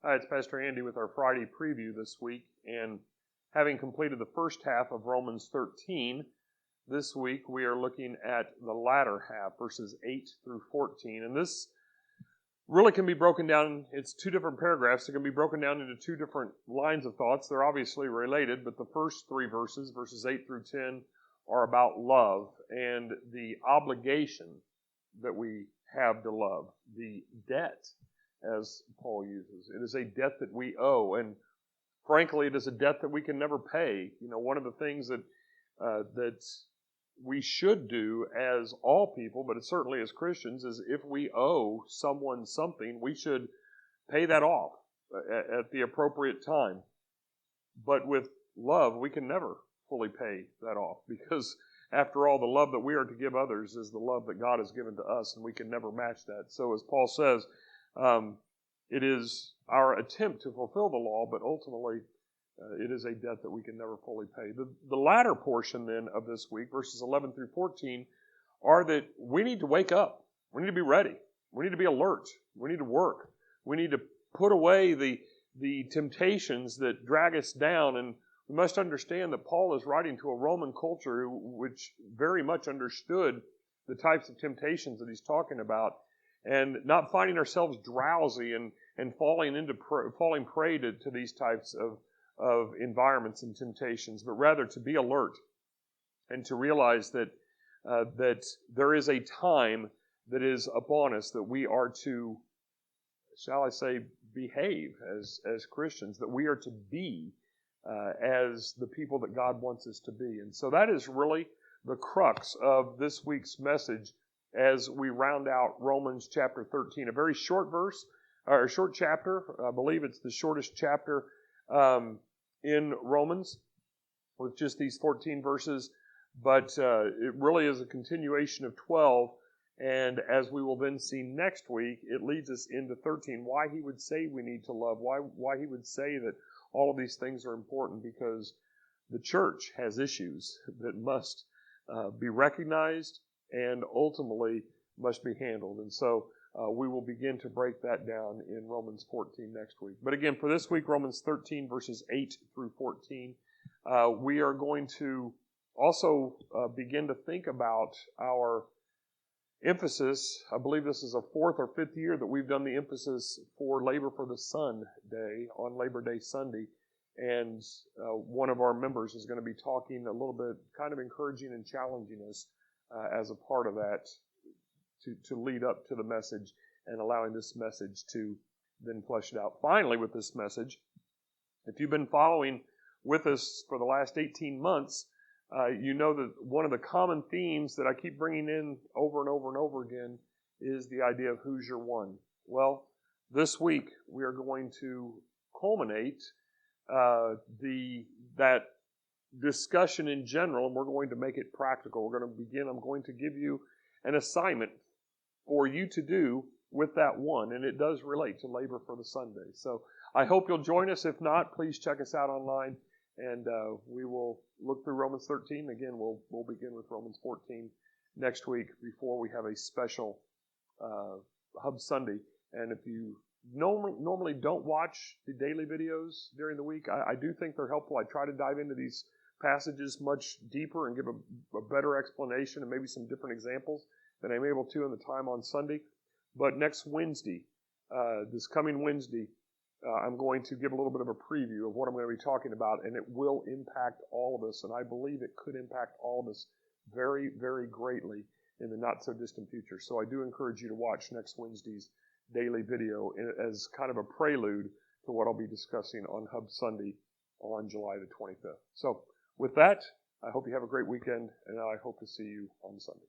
Hi, it's Pastor Andy with our Friday preview this week, and having completed the first half of Romans 13, this week we are looking at the latter half, verses 8 through 14, and this really can be broken down, it's two different paragraphs, it can be broken down into two different lines of thoughts. They're obviously related, but the first three verses, verses 8 through 10, are about love and the obligation that we have to love, the debt, as Paul uses. It is a debt that we owe, and frankly, it is a debt that we can never pay. You know, one of the things that we should do as all people, but certainly as Christians, is if we owe someone something, we should pay that off at the appropriate time. But with love, we can never fully pay that off, because after all, the love that we are to give others is the love that God has given to us, and we can never match that. So as Paul says, it is our attempt to fulfill the law, but ultimately it is a debt that we can never fully pay. The latter portion then of this week, verses 11 through 14, are that we need to wake up. We need to be ready. We need to be alert. We need to work. We need to put away the temptations that drag us down. And we must understand that Paul is writing to a Roman culture which very much understood the types of temptations that he's talking about, and not finding ourselves drowsy and falling prey to these types of environments and temptations, but rather to be alert and to realize that there is a time that is upon us that we are to, shall I say, behave as Christians, that we are to be as the people that God wants us to be. And so that is really the crux of this week's message as we round out Romans chapter 13. A very short verse, or a short chapter. I believe it's the shortest chapter in Romans, with just these 14 verses. But it really is a continuation of 12. And as we will then see next week, it leads us into 13. Why he would say we need to love. Why he would say that all of these things are important. Because the church has issues that must be recognized and ultimately must be handled. And so we will begin to break that down in Romans 14 next week. But again, for this week, Romans 13, verses 8 through 14, we are going to also begin to think about our emphasis. I believe this is a fourth or fifth year that we've done the emphasis for Labor for the Sun Day on Labor Day Sunday. And one of our members is going to be talking a little bit, kind of encouraging and challenging us as a part of that to lead up to the message and allowing this message to then flesh it out. Finally, with this message, if you've been following with us for the last 18 months, you know that one of the common themes that I keep bringing in over and over and over again is the idea of who's your one. Well, this week we are going to culminate that discussion in general, and we're going to make it practical. We're going to begin. I'm going to give you an assignment for you to do with that one, and it does relate to Labor for the Sunday. So I hope you'll join us. If not, please check us out online, and we will look through Romans 13. Again, we'll begin with Romans 14 next week before we have a special Hub Sunday. And if you normally don't watch the daily videos during the week, I do think they're helpful. I try to dive into these passages much deeper and give a better explanation and maybe some different examples than I'm able to in the time on Sunday. But next Wednesday, this coming Wednesday, I'm going to give a little bit of a preview of what I'm going to be talking about, and it will impact all of us, and I believe it could impact all of us very, very greatly in the not-so-distant future. So I do encourage you to watch next Wednesday's daily video as kind of a prelude to what I'll be discussing on Hub Sunday on July the 25th. So with that, I hope you have a great weekend, and I hope to see you on Sunday.